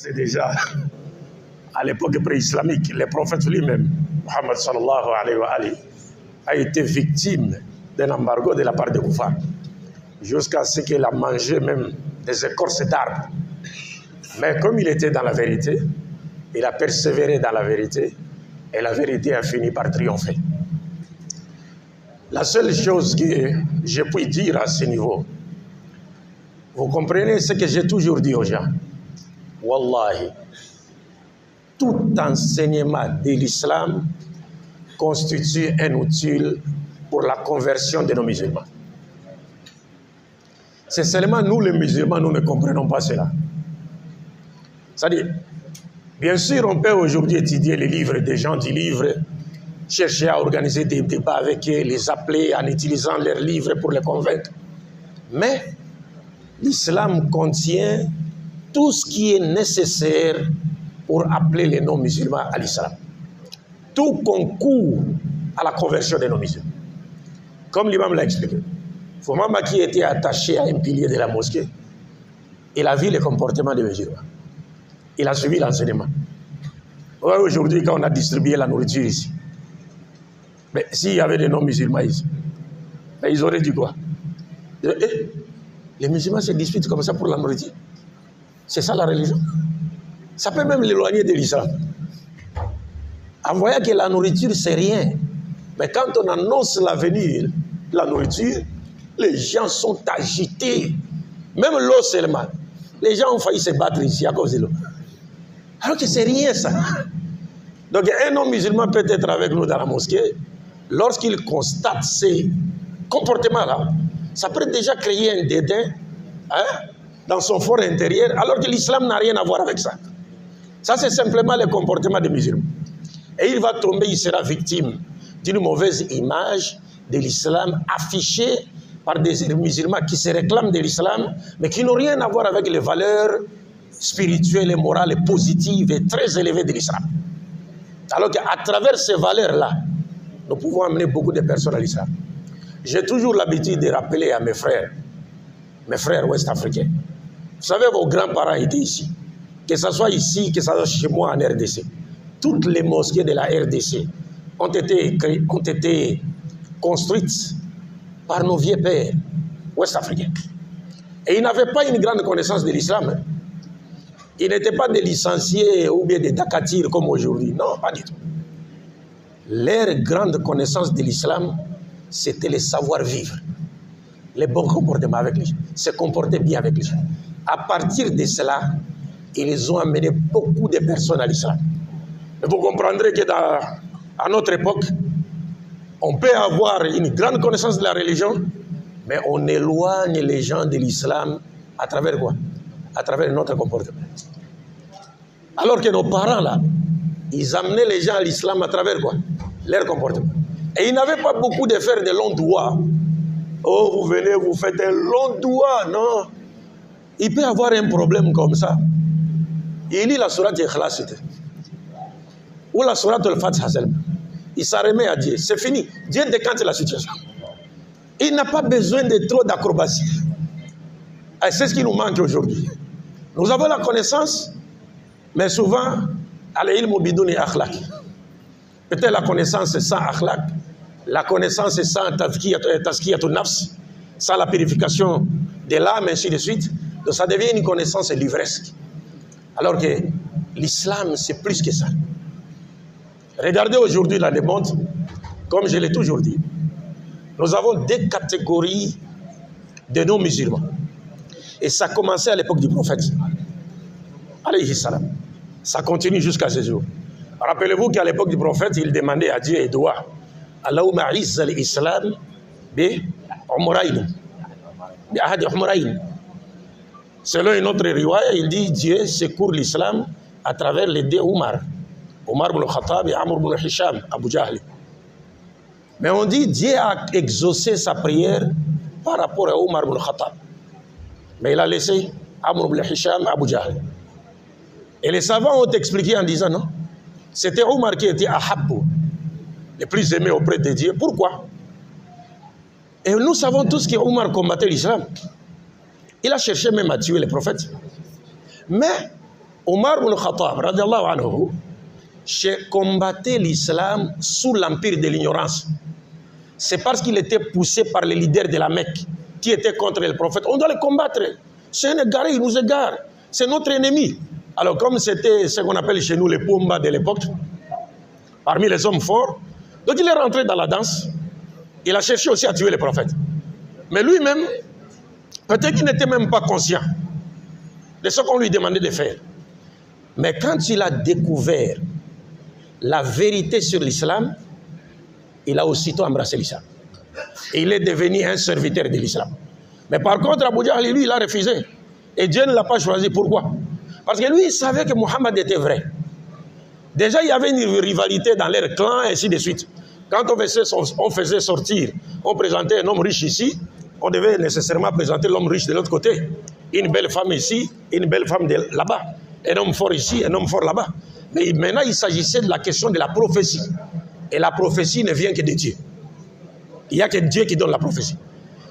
C'est déjà à l'époque pré-islamique, le prophète lui-même, Muhammad sallallahu alayhi wa alihi, a été victime d'un embargo de la part des koufars, jusqu'à ce qu'il a mangé même des écorces d'arbres. Mais comme il était dans la vérité, il a persévéré dans la vérité, et la vérité a fini par triompher. La seule chose que je puis dire à ce niveau, vous comprenez ce que j'ai toujours dit aux gens. Wallahi, tout enseignement de l'islam constitue un outil pour la conversion de nos musulmans. C'est seulement nous les musulmans, nous ne comprenons pas cela. C'est-à-dire, bien sûr, on peut aujourd'hui étudier les livres des gens du livre, chercher à organiser des débats avec eux, les appeler en utilisant leurs livres pour les convaincre. Mais l'islam contient tout ce qui est nécessaire pour appeler les non-musulmans à l'islam. Tout concourt à la conversion des non-musulmans. Comme l'imam l'a expliqué. Foumama qui était attaché à un pilier de la mosquée, il a vu le comportement des musulmans. Il a suivi l'enseignement. Aujourd'hui, quand on a distribué la nourriture ici, mais s'il y avait des non-musulmans ici, mais ils auraient dit quoi? Les musulmans se disputent comme ça pour la nourriture. C'est ça la religion. Ça peut même l'éloigner de l'islam. En voyant que la nourriture, c'est rien. Mais quand on annonce l'avenir, la nourriture, les gens sont agités. Même l'eau seulement. Les gens ont failli se battre ici à cause de l'eau. Alors que c'est rien ça. Donc un non-musulman peut être avec nous dans la mosquée. Lorsqu'il constate ces comportements-là, ça peut déjà créer un dédain dans son fort intérieur, alors que l'islam n'a rien à voir avec ça. Ça, c'est simplement le comportement des musulmans. Et il va tomber, il sera victime d'une mauvaise image de l'islam affichée par des musulmans qui se réclament de l'islam, mais qui n'ont rien à voir avec les valeurs spirituelles et morales et positives et très élevées de l'islam. Alors qu'à travers ces valeurs-là, nous pouvons amener beaucoup de personnes à l'islam. J'ai toujours l'habitude de rappeler à mes frères ouest-africains. Vous savez, vos grands-parents étaient ici. Que ce soit ici, que ce soit chez moi en RDC. Toutes les mosquées de la RDC ont été construites par nos vieux pères ouest-africains. Et ils n'avaient pas une grande connaissance de l'islam. Ils n'étaient pas des licenciés ou bien des dakatirs comme aujourd'hui. Non, pas du tout. Leur grande connaissance de l'islam, c'était le savoir-vivre. Les bons comportements avec les gens. Se comporter bien avec les gens. À partir de cela, ils ont amené beaucoup de personnes à l'islam. Vous comprendrez que à notre époque, on peut avoir une grande connaissance de la religion, mais on éloigne les gens de l'islam à travers quoi? À travers notre comportement. Alors que nos parents, là, ils amenaient les gens à l'islam à travers quoi? Leur comportement. Et ils n'avaient pas beaucoup de faire de longs doigts. Oh, vous venez, vous faites un long doigt. Non. Il peut y avoir un problème comme ça. Il lit la sourate Ikhlas ou la sourate Al-Fatiha. Il s'en remet à Dieu. C'est fini. Dieu décante la situation. Il n'a pas besoin de trop d'acrobatie. Et c'est ce qui nous manque aujourd'hui. Nous avons la connaissance, mais souvent, al-ilmu bidouni akhlaq. Peut-être la connaissance sans akhlaq, la connaissance sans tazkiyatun nafs, sans la purification de l'âme, ainsi de suite. Donc ça devient une connaissance livresque. Alors que l'islam, c'est plus que ça. Regardez aujourd'hui la démontre, comme je l'ai toujours dit. Nous avons deux catégories de non-musulmans. Et ça a commencé à l'époque du prophète. Alayhi salam. Ça continue jusqu'à ce jour. Rappelez-vous qu'à l'époque du prophète, il demandait à Dieu et doigt Allahumma izza al-islam bi umrayn. Bi ahadi umrayn. Selon une autre riwaya, il dit Dieu secourt l'islam à travers les deux Omar. Omar ibn Khattab et Amr ibn Hisham, Abu Jahl. Mais on dit Dieu a exaucé sa prière par rapport à Omar ibn Khattab. Mais il a laissé Amr ibn Hisham, Abu Jahl. Et les savants ont expliqué en disant non. C'était Omar qui était Ahabbu, le plus aimé auprès de Dieu. Pourquoi? Et nous savons tous que Omar combattait l'islam. Il a cherché même à tuer les prophètes. Mais Omar ibn Khattab, radiallahu anhu, combattait l'islam sous l'empire de l'ignorance. C'est parce qu'il était poussé par les leaders de la Mecque qui étaient contre le prophète. On doit le combattre. C'est un égaré, il nous égare. C'est notre ennemi. Alors comme c'était ce qu'on appelle chez nous les Pomba de l'époque, parmi les hommes forts, donc il est rentré dans la danse. Il a cherché aussi à tuer les prophètes. Mais lui-même, peut-être qu'il n'était même pas conscient de ce qu'on lui demandait de faire. Mais quand il a découvert la vérité sur l'islam, il a aussitôt embrassé l'islam. Et il est devenu un serviteur de l'islam. Mais par contre, Abu Jahl, lui, il a refusé. Et Dieu ne l'a pas choisi. Pourquoi? Parce que lui, il savait que Mohammed était vrai. Déjà, il y avait une rivalité dans leur clan, et ainsi de suite. Quand on faisait sortir, on présentait un homme riche ici, on devait nécessairement présenter l'homme riche de l'autre côté. Une belle femme ici, une belle femme là-bas. Un homme fort ici, un homme fort là-bas. Mais maintenant, il s'agissait de la question de la prophétie. Et la prophétie ne vient que de Dieu. Il n'y a que Dieu qui donne la prophétie.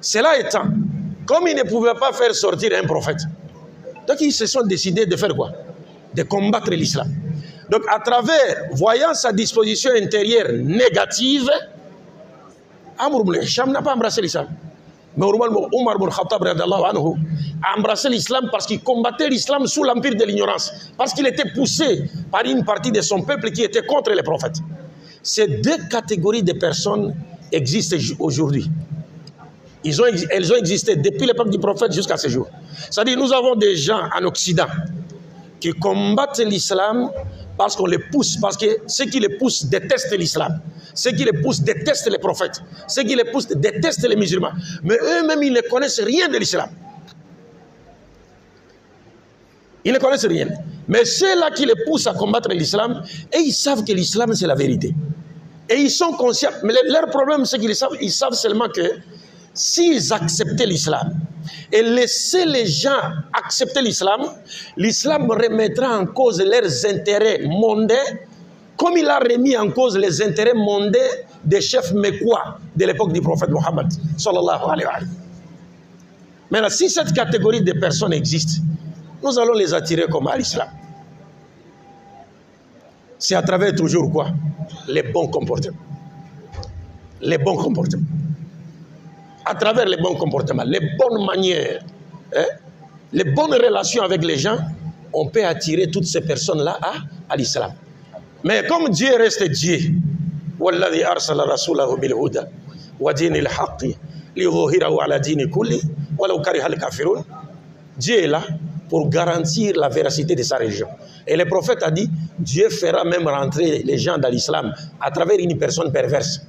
Cela étant, comme ils ne pouvaient pas faire sortir un prophète, donc ils se sont décidés de faire quoi? De combattre l'islam. Donc à travers, voyant sa disposition intérieure négative, Amr ibn Hisham n'a pas embrassé l'islam. Mais Omar ibn Khattab a embrassé l'islam parce qu'il combattait l'islam sous l'empire de l'ignorance. Parce qu'il était poussé par une partie de son peuple qui était contre les prophètes. Ces deux catégories de personnes existent aujourd'hui. Elles ont existé depuis l'époque du prophète jusqu'à ce jour. C'est-à-dire nous avons des gens en Occident qui combattent l'islam parce qu'on les pousse, parce que ceux qui les poussent détestent l'islam. Ceux qui les poussent détestent les prophètes. Ceux qui les poussent détestent les musulmans. Mais eux-mêmes, ils ne connaissent rien de l'islam. Ils ne connaissent rien. Mais ceux-là qui les poussent à combattre l'islam, et ils savent que l'islam, c'est la vérité. Et ils sont conscients. Mais leur problème, c'est qu'ils savent seulement que s'ils acceptaient l'islam et laissaient les gens accepter l'islam, l'islam remettra en cause leurs intérêts mondains, comme il a remis en cause les intérêts mondains des chefs mécois de l'époque du prophète Mohammed sallallahu alayhi wa sallam. Maintenant, si cette catégorie de personnes existe, nous allons les attirer comme à l'islam. C'est à travers toujours quoi? Les bons comportements. Les bons comportements. À travers les bons comportements, les bonnes manières, les bonnes relations avec les gens, on peut attirer toutes ces personnes-là à l'islam. Mais comme Dieu reste Dieu, وَالَّذِي أَرْسَلَ رَسُولَهُ بِالْهُدَى وَدِينِ الْحَقِّ لِيُظْهِرَهُ عَلَى دِينِ كُلِّهِ وَلَوْ كَرِهَ الْكَافِرُونَ. Dieu est là pour garantir la véracité de sa religion. Et le prophète a dit, Dieu fera même rentrer les gens dans l'islam à travers une personne perverse.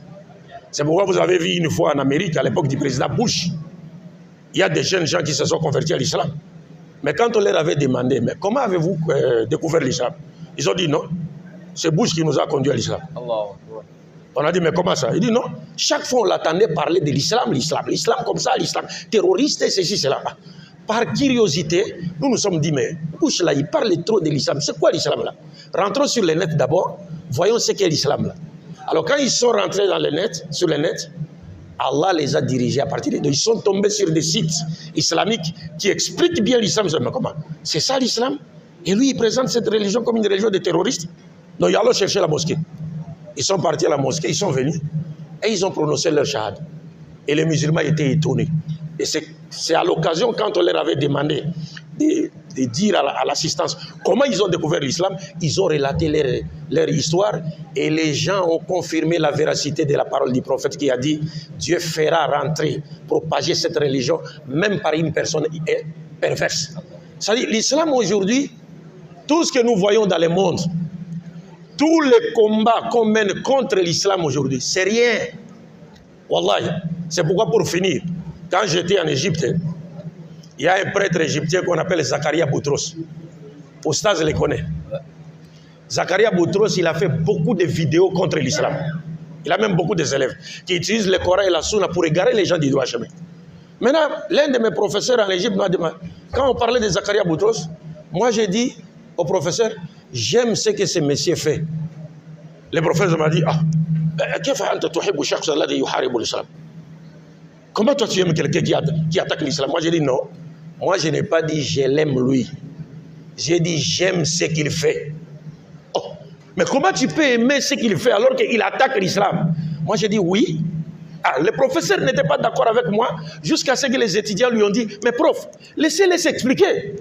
C'est pourquoi vous avez vu une fois en Amérique, à l'époque du président Bush, il y a des jeunes gens qui se sont convertis à l'islam. Mais quand on leur avait demandé, mais comment avez-vous découvert l'islam? Ils ont dit non, c'est Bush qui nous a conduits à l'islam. On a dit, mais comment ça? Il dit non, chaque fois on l'attendait parler de l'islam, l'islam comme ça, l'islam terroriste, ceci, cela. Par curiosité, nous nous sommes dit, mais Bush là, il parle trop de l'islam. C'est quoi l'islam là? Rentrons sur le net d'abord, voyons ce qu'est l'islam là. Alors quand ils sont rentrés dans le net, sur le net, Allah les a dirigés à partir de là. Ils sont tombés sur des sites islamiques qui expliquent bien l'islam. Mais comment? C'est ça l'islam? Et lui, il présente cette religion comme une religion de terroristes. Donc ils allent chercher la mosquée. Ils sont partis à la mosquée, ils sont venus et ils ont prononcé leur shahad. Et les musulmans étaient étonnés. Et c'est à l'occasion, quand on leur avait demandé de dire à l'assistance comment ils ont découvert l'islam, ils ont relaté leur histoire et les gens ont confirmé la véracité de la parole du prophète qui a dit Dieu fera rentrer, propager cette religion même par une personne perverse. C'est-à-dire l'islam aujourd'hui, tout ce que nous voyons dans le monde, tous les combats qu'on mène contre l'islam aujourd'hui, c'est rien. Wallahi, c'est pourquoi pour finir, quand j'étais en Égypte, il y a un prêtre égyptien qu'on appelle Zakaria Boutros. Oustaz le connaît. Zakaria Boutros, il a fait beaucoup de vidéos contre l'islam. Il a même beaucoup d'élèves qui utilisent le Coran et la Sunna pour égarer les gens du droit chemin. Maintenant, l'un de mes professeurs en Égypte m'a demandé, quand on parlait de Zakaria Boutros, moi j'ai dit au professeur, j'aime ce que ce monsieur fait. Le professeur m'a dit, comment toi tu aimes quelqu'un qui attaque l'islam? Moi j'ai dit non. Moi je n'ai pas dit je l'aime lui. J'ai dit, j'aime ce qu'il fait. Oh, mais comment tu peux aimer ce qu'il fait alors qu'il attaque l'islam? Moi, j'ai dit oui. Ah, le professeur n'était pas d'accord avec moi jusqu'à ce que les étudiants lui ont dit, mais prof, laissez-les s'expliquer.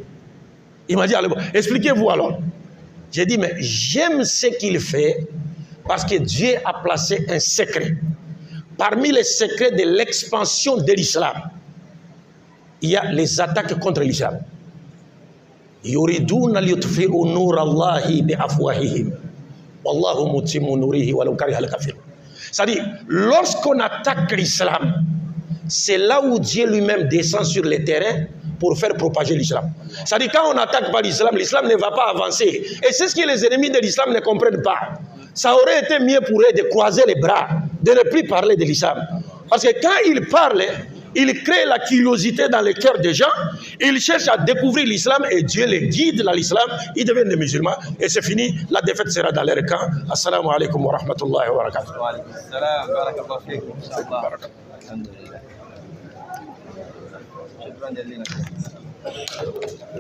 Il m'a dit, allez, expliquez-vous alors. J'ai dit, mais j'aime ce qu'il fait parce que Dieu a placé un secret. Parmi les secrets de l'expansion de l'islam, il y a les attaques contre l'islam. Yuriduna liyutfi'u nurallahi bi'afwahihim. Wallahu mutimmu nurihi walau kariha al-kafirun. C'est-à-dire, lorsqu'on attaque l'islam, c'est là où Dieu lui-même descend sur le terrain pour faire propager l'islam. C'est-à-dire, quand on n'attaque pas l'islam, l'islam ne va pas avancer. Et c'est ce que les ennemis de l'islam ne comprennent pas. Ça aurait été mieux pour eux de croiser les bras, de ne plus parler de l'islam. Parce que quand ils parlent, ils créent la curiosité dans les cœurs des gens, ils cherchent à découvrir l'islam et Dieu les guide dans l'islam, ils deviennent des musulmans et c'est fini, la défaite sera dans leur camp. Assalamu alaikum wa rahmatullahi wa barakatuh. Wa alaikum assalam, barakallahu fikum, inshallah. Alhamdulillah.